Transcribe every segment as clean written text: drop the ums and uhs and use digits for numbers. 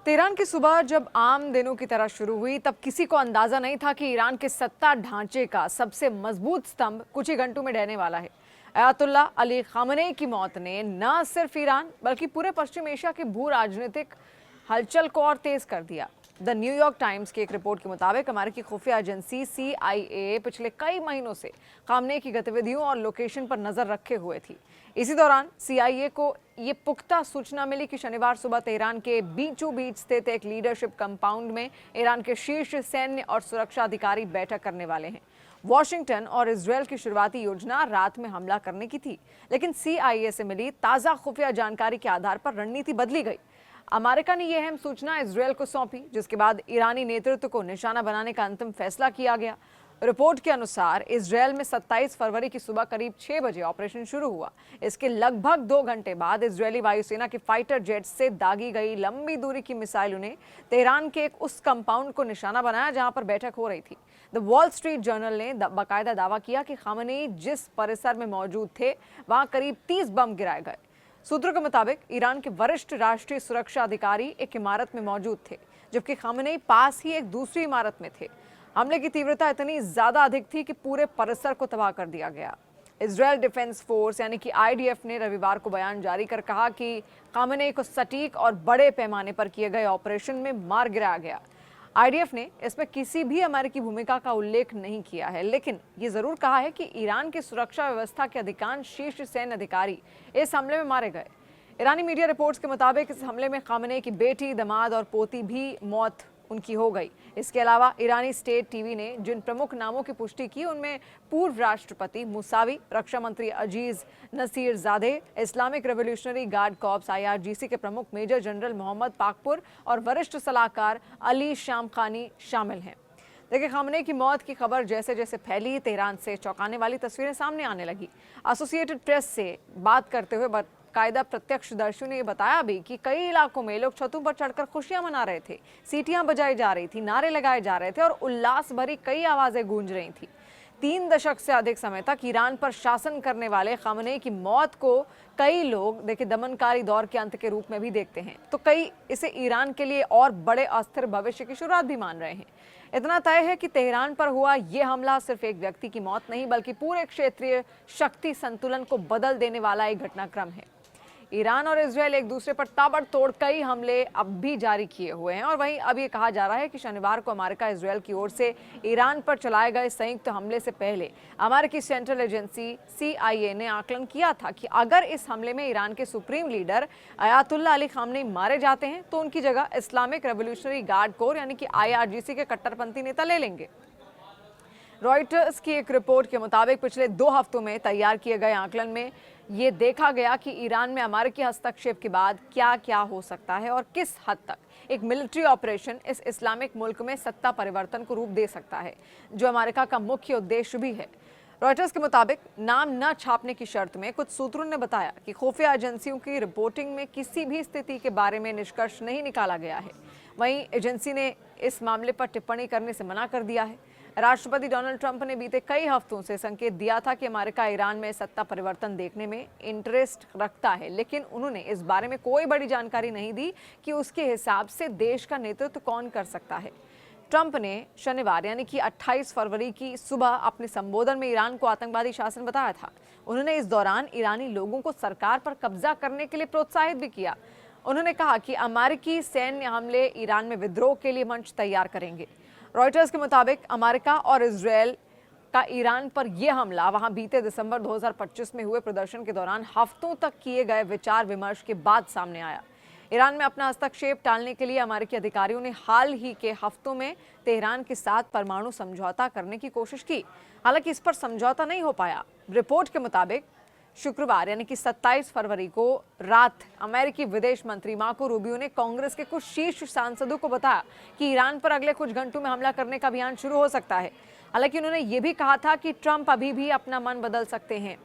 Tehran की सुबह जब आम दिनों की तरह शुरू हुई तब किसी को अंदाजा नहीं था कि ईरान के सत्ता ढांचे का सबसे मजबूत स्तंभ कुछ ही घंटों में ढहने वाला है। अयातुल्ला अली खामनेई की मौत ने न सिर्फ ईरान बल्कि पूरे पश्चिम एशिया के भू राजनीतिक हलचल को और तेज कर दिया। द न्यूयॉर्क टाइम्स की एक रिपोर्ट के मुताबिक अमेरिकी खुफिया एजेंसी CIA पिछले कई महीनों से खामनेई की गतिविधियों और लोकेशन पर नजर रखे हुए थी। इसी दौरान CIA को ये पुख्ता सूचना मिली कि शनिवार सुबह तेहरान के बीचों बीच स्थित एक लीडरशिप कंपाउंड में ईरान के शीर्ष सैन्य और सुरक्षा अधिकारी बैठक करने वाले हैं। वॉशिंगटन और इजरायल की शुरुआती योजना रात में हमला करने की थी, लेकिन CIA से मिली ताज़ा खुफिया जानकारी के आधार पर रणनीति बदली गई। अमेरिका ने यह अहम सूचना इजरायल को सौंपी, जिसके बाद ईरानी नेतृत्व को निशाना बनाने का अंतिम फैसला किया गया। रिपोर्ट के अनुसार इजरायल में 27 फरवरी की सुबह करीब 6 बजे ऑपरेशन शुरू हुआ। इसके लगभग 2 घंटे बाद इजरायली वायुसेना के फाइटर जेट से दागी गई लंबी दूरी की मिसाइलों ने तेहरान के उस कंपाउंड को निशाना बनाया जहां पर बैठक हो रही थी। द वॉल स्ट्रीट जर्नल ने बाकायदा दावा किया कि खामनेई जिस परिसर में मौजूद थे वहां करीब 30 बम गिराए गए। सूत्रों के मुताबिक ईरान के वरिष्ठ राष्ट्रीय सुरक्षा अधिकारी एक इमारत में मौजूद थे, जबकि खामनेई पास ही एक दूसरी इमारत में थे। हमले की तीव्रता इतनी ज्यादा अधिक थी कि पूरे परिसर को तबाह कर दिया गया। इजरायल डिफेंस फोर्स यानी कि IDF ने रविवार को बयान जारी कर कहा कि खामनेई को सटीक और बड़े पैमाने पर किए गए ऑपरेशन में मार गिराया गया। IDF ने इसमें किसी भी अमेरिकी भूमिका का उल्लेख नहीं किया है, लेकिन ये जरूर कहा है कि ईरान की सुरक्षा व्यवस्था के अधिकांश शीर्ष सैन्य अधिकारी इस हमले में मारे गए। ईरानी मीडिया रिपोर्ट्स के मुताबिक इस हमले में खामनेई की बेटी, दामाद और पोती भी मौत उनकी हो गई। इसके अलावा ईरानी स्टेट टीवी ने जिन प्रमुख नामों की पुष्टि की उनमें पूर्व राष्ट्रपति मूसावी, रक्षा मंत्री Aziz Nasirzadeh, Islamic Revolutionary Guard Corps IRGC के प्रमुख मेजर जनरल मोहम्मद पाकपुर और वरिष्ठ सलाहकार अली शामखानी शामिल हैं। देखिए, खामनेई की मौत की खबर जैसे जैसे फैली, तेहरान से चौंकाने वाली तस्वीरें सामने आने लगी। एसोसिएटेड प्रेस से बात करते हुए कायदा प्रत्यक्षदर्शियों ने बताया भी कि कई इलाकों में लोग छतों पर चढ़कर खुशियां मना रहे थे, सीटियां बजाई जा रही थी, नारे लगाए जा रहे थे और उल्लास भरी कई आवाजें गूंज रही थी। 3 दशक से अधिक समय तक ईरान पर शासन करने वाले खामनेई की मौत को कई लोग देखिए दमनकारी दौर के अंत के रूप में भी देखते हैं, तो कई इसे ईरान के लिए और बड़े अस्थिर भविष्य की शुरुआत भी मान रहे हैं। इतना तय है कि तेहरान पर हुआ यह हमला सिर्फ एक व्यक्ति की मौत नहीं बल्कि पूरे क्षेत्रीय शक्ति संतुलन को बदल देने वाला एक घटनाक्रम है। ईरान और इजरायल एक दूसरे पर ताबड़तोड़ कई हमले अब भी जारी किए हुए हैं और वहीं अब ये कहा जा रहा है कि शनिवार को अमेरिका इजरायल की ओर से ईरान पर चलाए गए संयुक्त हमले से पहले अमेरिकी सेंट्रल एजेंसी CIA ने आकलन किया था कि अगर इस हमले में ईरान के supreme leader Ayatollah Ali Khamenei मारे जाते हैं तो उनकी जगह इस्लामिक रेवोल्यूशनरी गार्ड कोर यानी कि IRGC के कट्टरपंथी नेता ले लेंगे। रॉयटर्स की एक रिपोर्ट के मुताबिक पिछले 2 हफ्तों में तैयार किए गए आकलन में ये देखा गया कि ईरान में अमेरिकी हस्तक्षेप के बाद क्या क्या हो सकता है और किस हद तक एक मिलिट्री ऑपरेशन इस इस्लामिक मुल्क में सत्ता परिवर्तन को रूप दे सकता है, जो अमेरिका का मुख्य उद्देश्य भी है। रॉयटर्स के मुताबिक नाम न छापने की शर्त में कुछ सूत्रों ने बताया कि खुफिया एजेंसियों की रिपोर्टिंग में किसी भी स्थिति के बारे में निष्कर्ष नहीं निकाला गया है। वहीं एजेंसी ने इस मामले पर टिप्पणी करने से मना कर दिया है। राष्ट्रपति डोनाल्ड ट्रंप ने बीते कई हफ्तों से संकेत दिया था कि अमेरिका ईरान में सत्ता परिवर्तन देखने में इंटरेस्ट रखता है, लेकिन उन्होंने इस बारे में कोई बड़ी जानकारी नहीं दी कि उसके हिसाब से देश का नेतृत्व कौन कर सकता है। ट्रंप ने शनिवार यानी कि 28 फरवरी की सुबह अपने संबोधन में ईरान को आतंकवादी शासन बताया था। उन्होंने इस दौरान ईरानी लोगों को सरकार पर कब्जा करने के लिए प्रोत्साहित भी किया। उन्होंने कहा कि अमेरिकी सैन्य हमले ईरान में विद्रोह के लिए मंच तैयार करेंगे। रॉयटर्स के मुताबिक अमेरिका और इजरायल का ईरान पर यह हमला वहां बीते दिसंबर 2025 में हुए प्रदर्शन के दौरान हफ्तों तक किए गए विचार विमर्श के बाद सामने आया। ईरान में अपना हस्तक्षेप टालने के लिए अमेरिकी अधिकारियों ने हाल ही के हफ्तों में तेहरान के साथ परमाणु समझौता करने की कोशिश की, हालांकि इस पर समझौता नहीं हो पाया। रिपोर्ट के मुताबिक शुक्रवार यानी कि 27 फरवरी को रात अमेरिकी विदेश मंत्री मार्को रूबियो ने कांग्रेस के कुछ शीर्ष सांसदों को बताया कि ईरान पर अगले कुछ घंटों में हमला करने का अभियान शुरू हो सकता है। हालांकि उन्होंने ये भी कहा था कि ट्रंप अभी भी अपना मन बदल सकते हैं।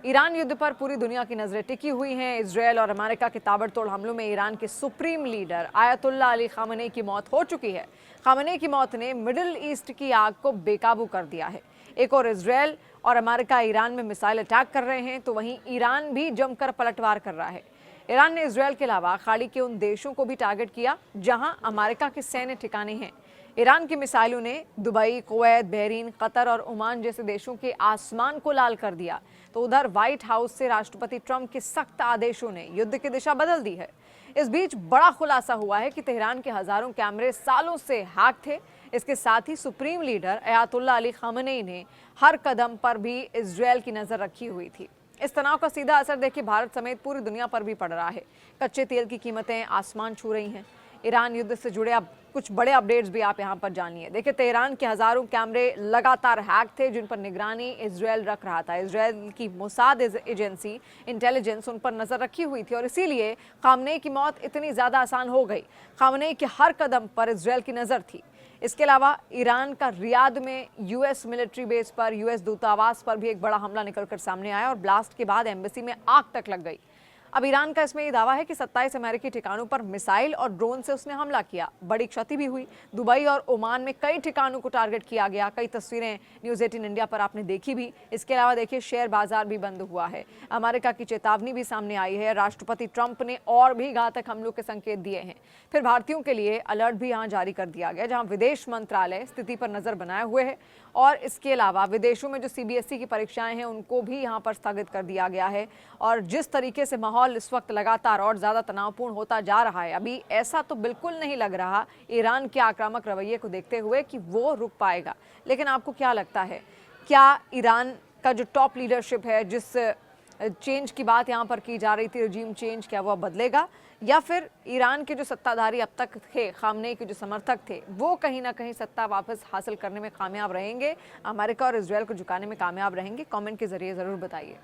ईरान युद्ध पर पूरी दुनिया की नजरें टिकी हुई हैं। इजरायल और अमेरिका के ताबड़तोड़ हमलों में ईरान के supreme leader ayatollah Ali Khamenei की मौत हो चुकी है। खामनेई की मौत ने मिडिल ईस्ट की आग को बेकाबू कर दिया है। एक और इजरायल और अमेरिका ईरान में मिसाइल अटैक कर रहे हैं, तो वहीं ईरान भी जमकर पलटवार कर रहा है। ईरान ने इजरायल के अलावा खाड़ी के उन देशों को भी टारगेट किया जहां अमेरिका के सैन्य ठिकाने हैं। ईरान की मिसाइलों ने दुबई, कुवैत, बहरीन, कतर और ओमान जैसे देशों के आसमान को लाल कर दिया। तो उधर व्हाइट हाउस से राष्ट्रपति ट्रंप के सख्त आदेशों ने युद्ध की दिशा बदल दी है। इस बीच बड़ा खुलासा हुआ है कि तेहरान के हजारों कैमरे सालों से हैक थे। इसके साथ ही supreme leader Ayatollah Ali Khamenei ने हर कदम पर भी इजरायल की नजर रखी हुई थी। इस तनाव का सीधा असर देखिए भारत समेत पूरी दुनिया पर भी पड़ रहा है। कच्चे तेल की कीमतें आसमान छू रही हैं। ईरान युद्ध से जुड़े अब कुछ बड़े अपडेट्स भी आप यहां पर जानिए। देखिए, तेहरान के हजारों कैमरे लगातार हैक थे जिन पर निगरानी इजरायल रख रहा था। इजरायल की मोसाद एजेंसी इंटेलिजेंस उन पर नजर रखी हुई थी और इसीलिए खामनेई की मौत इतनी ज्यादा आसान हो गई। खामनेई के हर कदम पर इजरायल की नजर थी। इसके अलावा ईरान का रियाद में यूएस मिलिट्री बेस पर, यूएस दूतावास पर भी एक बड़ा हमला निकलकर सामने आया और ब्लास्ट के बाद एम्बेसी में आग तक लग गई। अब ईरान का इसमें ये दावा है कि 27 अमेरिकी ठिकानों पर मिसाइल और ड्रोन से उसने हमला किया। बड़ी क्षति भी हुई। दुबई और ओमान में कई ठिकानों को टारगेट किया गया। कई तस्वीरें न्यूज़ 18 इंडिया पर आपने देखी भी। इसके अलावा देखिए, शेयर बाजार भी बंद हुआ है। अमेरिका की चेतावनी भी सामने आई है। राष्ट्रपति ट्रंप ने और भी घातक हमलों के संकेत दिए हैं। फिर भारतीयों के लिए अलर्ट भी यहाँ जारी कर दिया गया, जहाँ विदेश मंत्रालय स्थिति पर नजर बनाए हुए है। और इसके अलावा विदेशों में जो सीबीएसई की परीक्षाएं हैं उनको भी यहाँ पर स्थगित कर दिया गया है। और जिस तरीके से माहौल इस वक्त लगातार और ज़्यादा तनावपूर्ण होता जा रहा है, अभी ऐसा तो बिल्कुल नहीं लग रहा ईरान के आक्रामक रवैये को देखते हुए कि वो रुक पाएगा। लेकिन आपको क्या लगता है, क्या ईरान का जो टॉप लीडरशिप है, जिस चेंज की बात यहाँ पर की जा रही थी, रजीम चेंज, क्या वो बदलेगा या फिर ईरान के जो सत्ताधारी अब तक थे, खामनेई के जो समर्थक थे, वो कहीं ना कहीं सत्ता वापस हासिल करने में कामयाब रहेंगे, अमेरिका और इजरायल को झुकाने में कामयाब रहेंगे? कमेंट के जरिए ज़रूर बताइए।